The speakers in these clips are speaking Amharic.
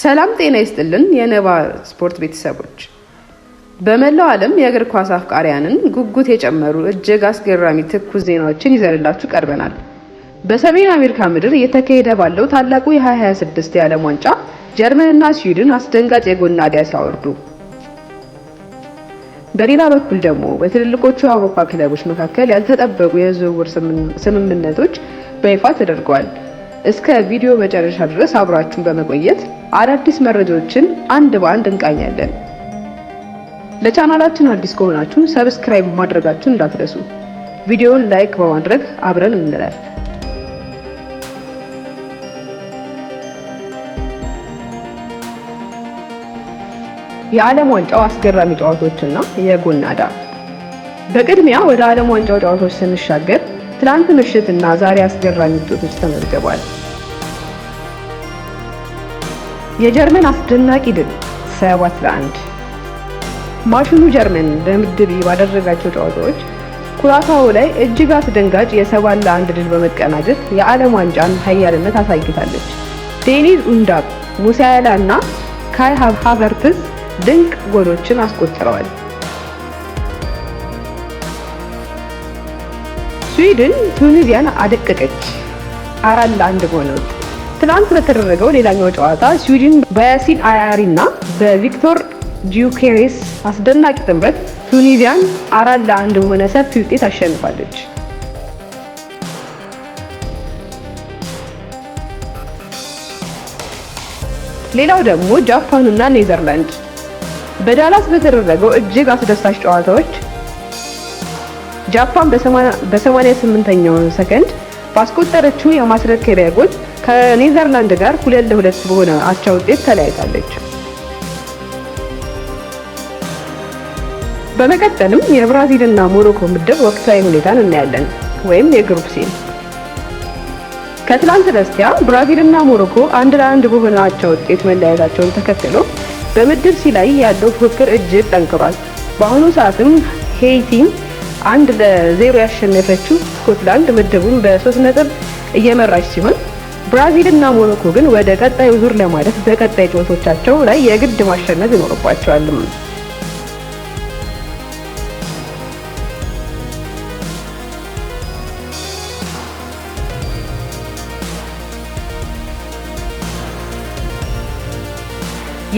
ሰላም ጤና ይስጥልን የነባ ስፖርት ቤተሰቦች። በመላው ዓለም የእግር ኳስ አፍቃሪያንን ጉጉት የጨመሩ እጅግ አስገራሚ ትኩስ ዜናዎችን ይዘንላችሁ ቀርበናል። በሰሜን አሜሪካ ምድር እየተካሄደ ባለው ታላቁ የ2026 የዓለም ዋንጫ ጀርመንና ስዊድን አስደንጋጭ የጎል ናዳ ሲያወርዱ፣ በሌላ በኩል ደግሞ በትልልቆቹ የአውሮፓ ክለቦች መካከል ያልተጠበቁ የዝውውር ስምምነቶች በይፋ ተደርገዋል። እስከ ቪዲዮ መጨረሻ ድረስ አብራችሁን በመቆየት አዳዲስ መረጃዎችን አንድ በአንድ እንቃኛለን። ለቻናላችን አዲስ ከሆናችሁ ሰብስክራይብ ማድረጋችሁን እንዳትረሱ። ቪዲዮውን ላይክ በማድረግ አብረን እንለፍ። የዓለም ዋንጫው አስገራሚ ጨዋታዎችና የጎል ናዳ። በቅድሚያ ወደ ዓለም ዋንጫው ጨዋታዎች ስንሻገር ትላንት ምሽትና ዛሬ አስገራሚ ውጤቶች ተመዝግበዋል። የጀርመን አስደናቂ ድል 7-1። ማሽኑ ጀርመን በምድብ ባደረጋቸው ጨዋታዎች ኩራታው ላይ እጅግ አስደንጋጭ የ7-1 ድል በመቀናጀት የዓለም ዋንጫን ኃያልነት አሳይታለች። ዴኒስ ኡንዳብ፣ ሙሲያላ እና ካይ ሃቨርትዝ ድንቅ ጎሎችን አስቆጥረዋል። ስዊድን ቱኒዚያን አደቀቀች 4-1 በሆነ ውጤት። ትናንት በተደረገው ሌላኛው ጨዋታ ስዊድን በያሲን አያሪ እና በቪክቶር ጂዩኬሬስ አስደናቂ ጥምረት ቱኒዚያን 4-1 በሆነ ሰፊ ውጤት አሸንፋለች። ሌላው ደግሞ ጃፓን እና ኔዘርላንድ በዳላስ በተደረገው እጅግ አስደሳች ጨዋታዎች ጃፓን በ88ኛው ሰከንድ ባስቆጠረችው የማስረከቢያ ጎል ከኔዘርላንድ ጋር 2-2 በሆነ አቻ ውጤት ተለያይታለች። በመቀጠልም የብራዚል እና ሞሮኮ ምድብ ወቅታዊ ሁኔታን እናያለን፣ ወይም የግሩፕ ሲ። ከትላንት በስቲያ ብራዚል እና ሞሮኮ 1-1 በሆነ አቻ ውጤት መለያየታቸውን ተከትሎ በምድብ ሲ ላይ ያለው ፉክክር እጅግ ጠንክሯል። በአሁኑ ሰዓትም ሄይቲን 1-0 ያሸነፈችው ስኮትላንድ ምድቡን በ3 ነጥብ እየመራች ሲሆን ብራዚል እና ሞሮኮ ግን ወደ ቀጣዩ ዙር ለማለፍ በቀጣይ ጨዋታዎቻቸው ላይ የግድ ማሸነፍ ይኖርባቸዋል።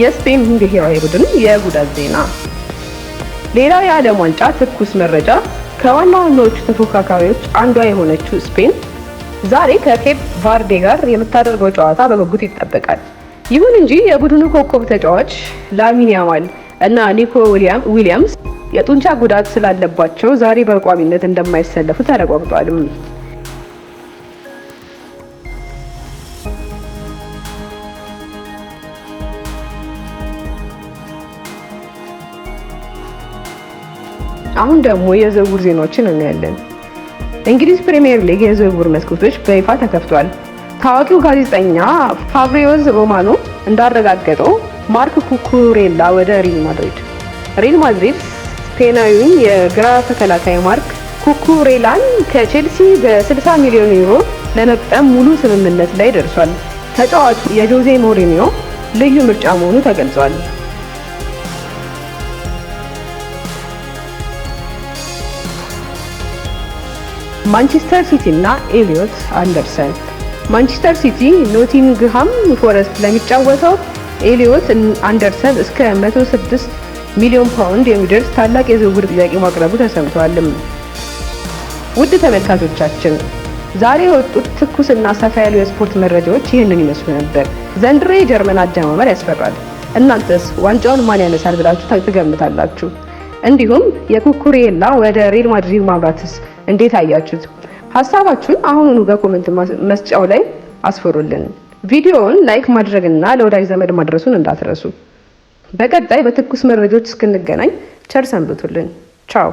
የስፔን ብሔራዊ ቡድን የጉዳት ዜና። ሌላው የዓለም ዋንጫ ትኩስ መረጃ ከዋና ዋናዎቹ ተፎካካሪዎች አንዷ የሆነችው ስፔን ዛሬ ከኬፕ ቫርዴ ጋር የምታደርገው ጨዋታ በጉጉት ይጠበቃል። ይሁን እንጂ የቡድኑ ኮከብ ተጫዋች ላሚን ያማል እና ኒኮ ዊሊያምስ የጡንቻ ጉዳት ስላለባቸው ዛሬ በቋሚነት እንደማይሰለፉ ተረጋግጧል። አሁን ደግሞ የዝውውር ዜናዎችን እናያለን። እንግሊዝ ፕሪሚየር ሊግ የዝውውር መስኮቶች በይፋ ተከፍቷል። ታዋቂው ጋዜጠኛ ፋብሪዮዝ ሮማኖ እንዳረጋገጠው ማርክ ኩኩሬላ ወደ ሪል ማድሪድ ስፔናዊውን የግራ ተከላካይ ማርክ ኩኩሬላን ከቼልሲ በ60 ሚሊዮን ዩሮ ለመቅጠም ሙሉ ስምምነት ላይ ደርሷል። ተጫዋቹ የጆዜ ሞሪኒዮ ልዩ ምርጫ መሆኑ ተገልጿል። ማንቸስተር ሲቲ እና ኤሊዮት አንደርሰን። ማንቸስተር ሲቲ ኖቲንግሃም ፎረስት ለሚጫወተው ኤሊዮት አንደርሰን እስከ 106 ሚሊዮን ፓውንድ የሚደርስ ታላቅ የዝውውር ጥያቄ ማቅረቡ ተሰምቷል። ውድ ተመልካቾቻችን ዛሬ የወጡት ትኩስና ሰፋ ያሉ የስፖርት መረጃዎች ይህንን ይመስሉ ነበር። ዘንድሮ የጀርመን አጀማመር ያስፈራል። እናንተስ ዋንጫውን ማን ያነሳል ብላችሁ ትገምታላችሁ? እንዲሁም የኩኩሬላ ወደ ሪል ማድሪድ ማምራትስ እንዴት አያችሁት? ሀሳባችሁን አሁኑኑ በኮሜንት መስጫው ላይ አስፈሩልን። ቪዲዮውን ላይክ ማድረግና ለወዳጅ ዘመድ ማድረሱን እንዳትረሱ። በቀጣይ በትኩስ መረጃዎች እስክንገናኝ ቸር ሰንብቱልን። ቻው።